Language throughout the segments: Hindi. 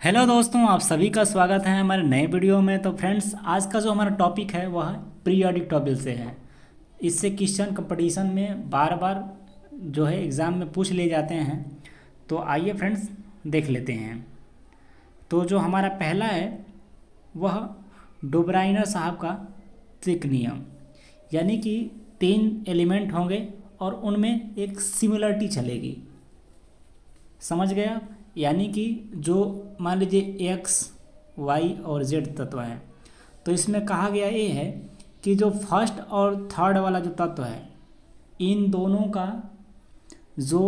हेलो दोस्तों, आप सभी का स्वागत है हमारे नए वीडियो में। तो फ्रेंड्स, आज का जो हमारा टॉपिक है वह पीरियोडिक टेबल से है। इससे क्वेश्चन कंपटीशन में बार बार जो है एग्ज़ाम में पूछ लिए जाते हैं। तो आइए फ्रेंड्स देख लेते हैं। तो जो हमारा पहला है वह डोब्राइनर साहब का त्रिक नियम, यानी कि 3 एलिमेंट होंगे और उनमें एक सिमिलरिटी चलेगी। समझ गए आप? यानी कि जो मान लीजिए एक्स वाई और जेड तत्व है, तो इसमें कहा गया ये है कि जो फर्स्ट और थर्ड वाला जो तत्व है, इन दोनों का जो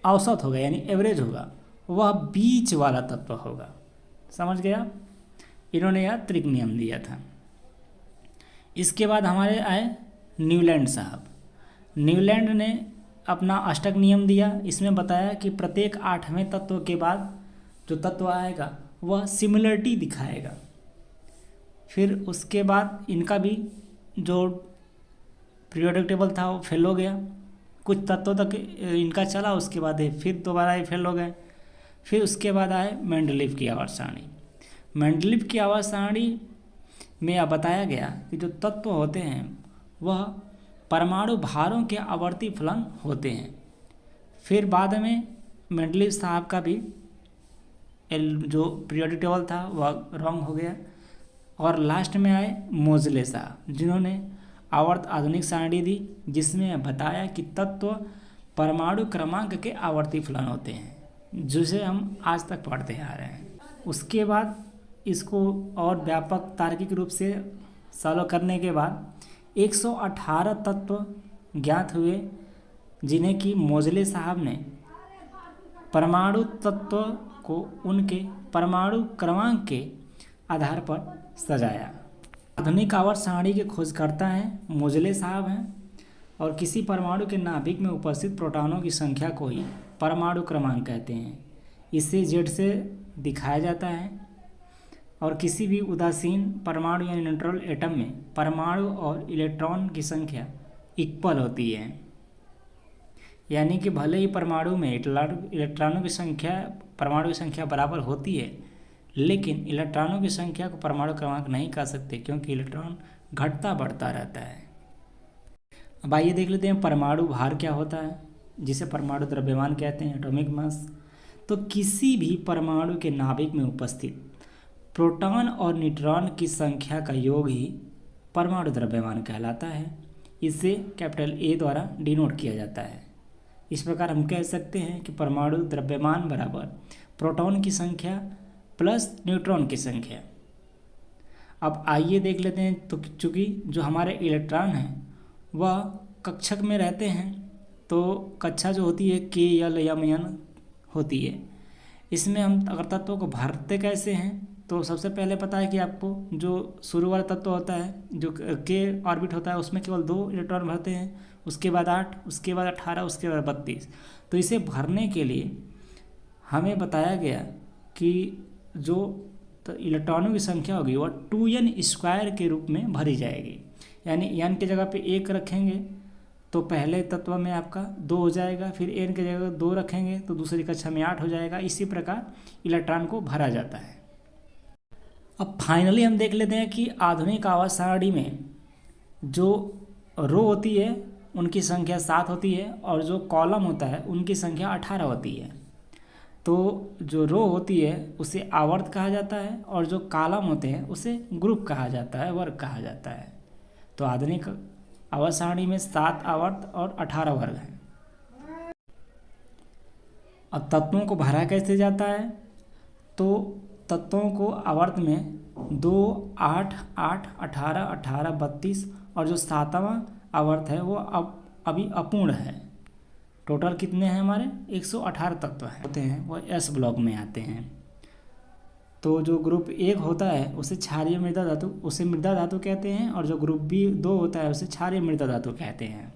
औसत होगा यानी एवरेज होगा, वह बीच वाला तत्व होगा। समझ गए आप? इन्होंने यह त्रिक नियम दिया था। इसके बाद हमारे आए न्यूलैंड साहब। न्यूलैंड ने अपना अष्टक नियम दिया। इसमें बताया कि प्रत्येक 8वें तत्व के बाद जो तत्व आएगा वह सिमिलरिटी दिखाएगा। फिर उसके बाद इनका भी जो पीरियोडिक टेबल था वो फेल हो गया। कुछ तत्वों तक इनका चला, उसके बाद ये फिर दोबारा ये फेल हो गए। फिर उसके बाद आए मेंडलीव की आवर्त सारणी। मेंडलीव की आवर्त सारणी में यह बताया गया कि जो तत्व होते हैं वह परमाणु भारों के आवर्ती फलन होते हैं। फिर बाद में मेंडलीव साहब का भी जो पीरियोडिक टेबल था वह रॉन्ग हो गया। और लास्ट में आए मोजले साहब, जिन्होंने आवर्त आधुनिक सारणी दी, जिसमें बताया कि तत्व परमाणु क्रमांक के आवर्ती फलन होते हैं, जिसे हम आज तक पढ़ते आ रहे हैं। उसके बाद इसको और व्यापक तार्किक रूप से सॉल्व करने के बाद 118 तत्व ज्ञात हुए, जिन्हें कि मोजले साहब ने परमाणु तत्व को उनके परमाणु क्रमांक के आधार पर सजाया। आधुनिक आवर्त सारणी के खोजकर्ता हैं मोजले साहब हैं, और किसी परमाणु के नाभिक में उपस्थित प्रोटॉनों की संख्या को ही परमाणु क्रमांक कहते हैं। इसे जेड से दिखाया जाता है। और किसी भी उदासीन परमाणु यानी न्यूट्रल एटम में परमाणु और इलेक्ट्रॉन की संख्या इक्वल होती है। यानी कि भले ही परमाणु में इलेक्ट्रॉनों की संख्या परमाणु की संख्या बराबर होती है, लेकिन इलेक्ट्रॉनों की संख्या को परमाणु क्रमांक नहीं कह सकते, क्योंकि इलेक्ट्रॉन घटता बढ़ता रहता है। अब आइए देख लेते हैं परमाणु भार क्या होता है, जिसे परमाणु द्रव्यमान कहते हैं, एटॉमिक मास। तो किसी भी परमाणु के नाभिक में उपस्थित प्रोटॉन और न्यूट्रॉन की संख्या का योग ही परमाणु द्रव्यमान कहलाता है। इसे कैपिटल ए द्वारा डिनोट किया जाता है। इस प्रकार हम कह सकते हैं कि परमाणु द्रव्यमान बराबर प्रोटॉन की संख्या प्लस न्यूट्रॉन की संख्या। अब आइए देख लेते हैं। तो चूँकि जो हमारे इलेक्ट्रॉन हैं वह कक्षक में रहते हैं, तो कक्षा जो होती है के एल एम एन होती है। इसमें हम अगर तत्वों को भरते कैसे हैं, तो सबसे पहले पता है कि आपको जो शुरू वाला तत्व होता है जो के ऑर्बिट होता है, उसमें केवल 2 इलेक्ट्रॉन भरते हैं। उसके बाद 8, उसके बाद 18, उसके बाद 32। तो इसे भरने के लिए हमें बताया गया कि जो इलेक्ट्रॉनों की संख्या होगी वह 2n² के रूप में भरी जाएगी। यानी n की जगह पे 1 रखेंगे तो पहले तत्व में आपका 2 हो जाएगा, फिर n की जगह 2 रखेंगे तो दूसरी कक्षा में 8 हो जाएगा। इसी प्रकार इलेक्ट्रॉन को भरा जाता है। अब फाइनली हम देख लेते हैं कि आधुनिक आवर्त सारणी में जो रो होती है उनकी संख्या 7 होती है, और जो कॉलम होता है उनकी संख्या 18 होती है। तो जो रो होती है उसे आवर्त कहा जाता है, और जो कॉलम होते हैं उसे ग्रुप कहा जाता है, वर्ग कहा जाता है। तो आधुनिक आवर्त सारणी में 7 आवर्त और 18 वर्ग हैं। अब तत्वों को भरा कैसे जाता है, तो तत्वों को आवर्त में 2, 8, 8, 18, 18, 32 और जो 7वां आवर्त है वो अब अभी अपूर्ण है। टोटल कितने हैं हमारे? 118 तत्व हैं होते हैं, वो एस ब्लॉक में आते हैं। तो जो ग्रुप 1 होता है उसे क्षारीय मृदा धातु, उसे मृदा धातु कहते हैं, और जो ग्रुप बी 2 होता है उसे क्षारीय मृदा धातु कहते हैं।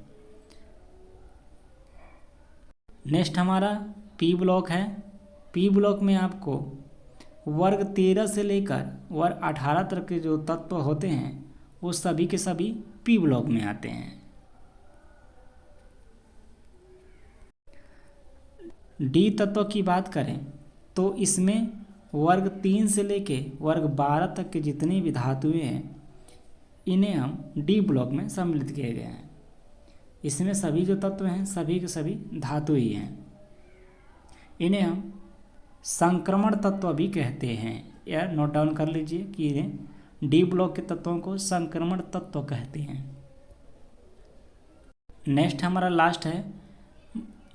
नेक्स्ट हमारा पी ब्लॉक है। पी ब्लॉक में आपको वर्ग 13 से लेकर वर्ग 18 तक के जो तत्व होते हैं वो सभी के सभी पी ब्लॉक में आते हैं। डी तत्व की बात करें तो इसमें वर्ग 3 से लेके वर्ग 12 तक के जितनी भी धातुएं हैं इन्हें हम डी ब्लॉक में सम्मिलित किए गए हैं। इसमें सभी जो तत्व हैं सभी के सभी धातु ही हैं। इन्हें हम संक्रमण तत्व भी कहते हैं। यह नोट डाउन कर लीजिए कि इन्हें डी ब्लॉक के तत्वों को संक्रमण तत्व कहते हैं। नेक्स्ट हमारा लास्ट है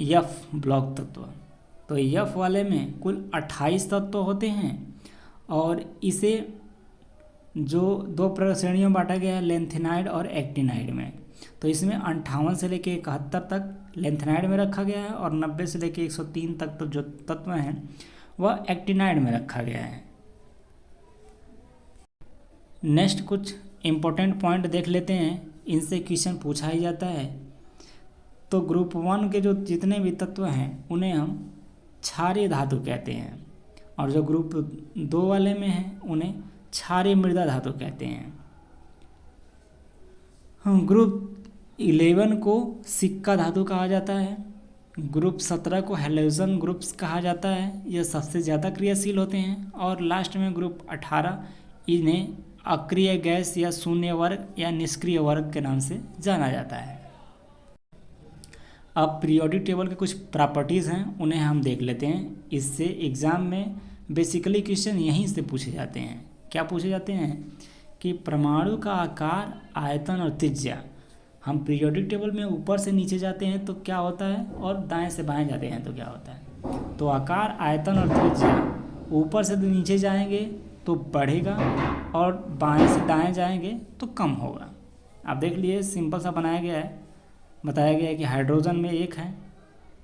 एफ ब्लॉक तत्व। तो एफ वाले में कुल 28 तत्व होते हैं और इसे जो 2 श्रेणियों में बांटा गया है, लेंथेनाइड और एक्टिनाइड में। तो इसमें 58 से लेके 71 तक लेंथेनाइड में रखा गया है और 90 से लेके 103 तक तो जो तत्व हैं वह एक्टिनाइड में रखा गया है। नेक्स्ट कुछ इम्पोर्टेंट पॉइंट देख लेते हैं, इनसे क्वेश्चन पूछा ही जाता है। तो ग्रुप 1 के जो जितने भी तत्व हैं उन्हें हम क्षारीय धातु कहते हैं और जो ग्रुप 2 वाले में हैं उन्हें क्षारीय मृदा धातु कहते हैं। ग्रुप 11 को सिक्का धातु कहा जाता है। ग्रुप 17 को हैलोजन ग्रुप्स कहा जाता है, यह सबसे ज़्यादा क्रियाशील होते हैं। और लास्ट में ग्रुप 18, इन्हें अक्रिय गैस या शून्य वर्ग या निष्क्रिय वर्ग के नाम से जाना जाता है। अब पीरियोडिक टेबल के कुछ प्रॉपर्टीज़ हैं, उन्हें हम देख लेते हैं। इससे एग्ज़ाम में बेसिकली क्वेश्चन यहीं से पूछे जाते हैं। क्या पूछे जाते हैं कि परमाणु का आकार, आयतन और त्रिज्या। हम पीरियोडिक टेबल में ऊपर से नीचे जाते हैं तो क्या होता है और दाएं से बाएं जाते हैं तो क्या होता है। तो आकार, आयतन और त्रिज्या ऊपर से नीचे जाएंगे तो बढ़ेगा और बाएं से दाएं जाएंगे तो कम होगा। आप देख लिए सिंपल सा बनाया गया है। बताया गया है कि हाइड्रोजन में 1 है,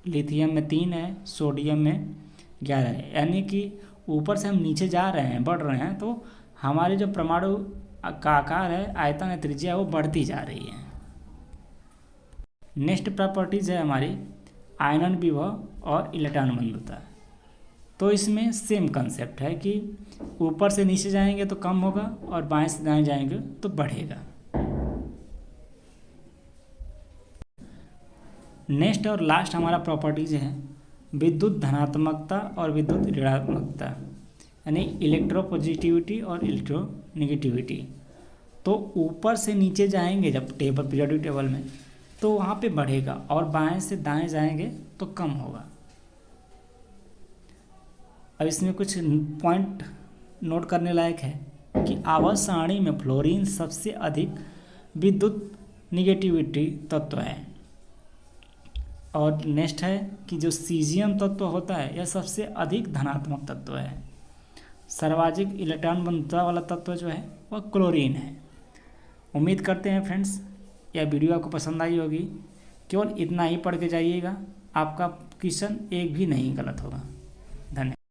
लिथियम में 3 है, सोडियम में 11 है। यानी कि ऊपर से हम नीचे जा रहे हैं, बढ़ रहे हैं, तो हमारे जो परमाणु का आकार है, आयतन है, त्रिज्या है, वो बढ़ती जा रही है। नेक्स्ट प्रॉपर्टीज़ है हमारी आयनन विभव और इलेक्ट्रॉन बंधुता। तो इसमें सेम कंसेप्ट है कि ऊपर से नीचे जाएंगे तो कम होगा और बाएं से दाएं जाएंगे तो बढ़ेगा। नेक्स्ट और लास्ट हमारा प्रॉपर्टीज है विद्युत धनात्मकता और विद्युत ऋणात्मकता, यानी इलेक्ट्रोपॉजिटिविटी और इलेक्ट्रोनेगेटिविटी। तो ऊपर से नीचे जाएंगे जब टेबल पीरियोडिक टेबल में तो वहाँ पे बढ़ेगा और बाएं से दाएं जाएंगे तो कम होगा। अब इसमें कुछ पॉइंट नोट करने लायक है कि आवर्त सारणी में फ्लोरीन सबसे अधिक विद्युत निगेटिविटी तत्व है। और नेक्स्ट है कि जो सीजियम तत्व होता है यह सबसे अधिक धनात्मक तत्व है। सर्वाधिक इलेक्ट्रॉन बंधुता वाला तत्व जो है वह क्लोरीन है। उम्मीद करते हैं फ्रेंड्स यह वीडियो आपको पसंद आई होगी। केवल इतना ही पढ़ के जाइएगा, आपका क्वेश्चन एक भी नहीं गलत होगा। धन्यवाद।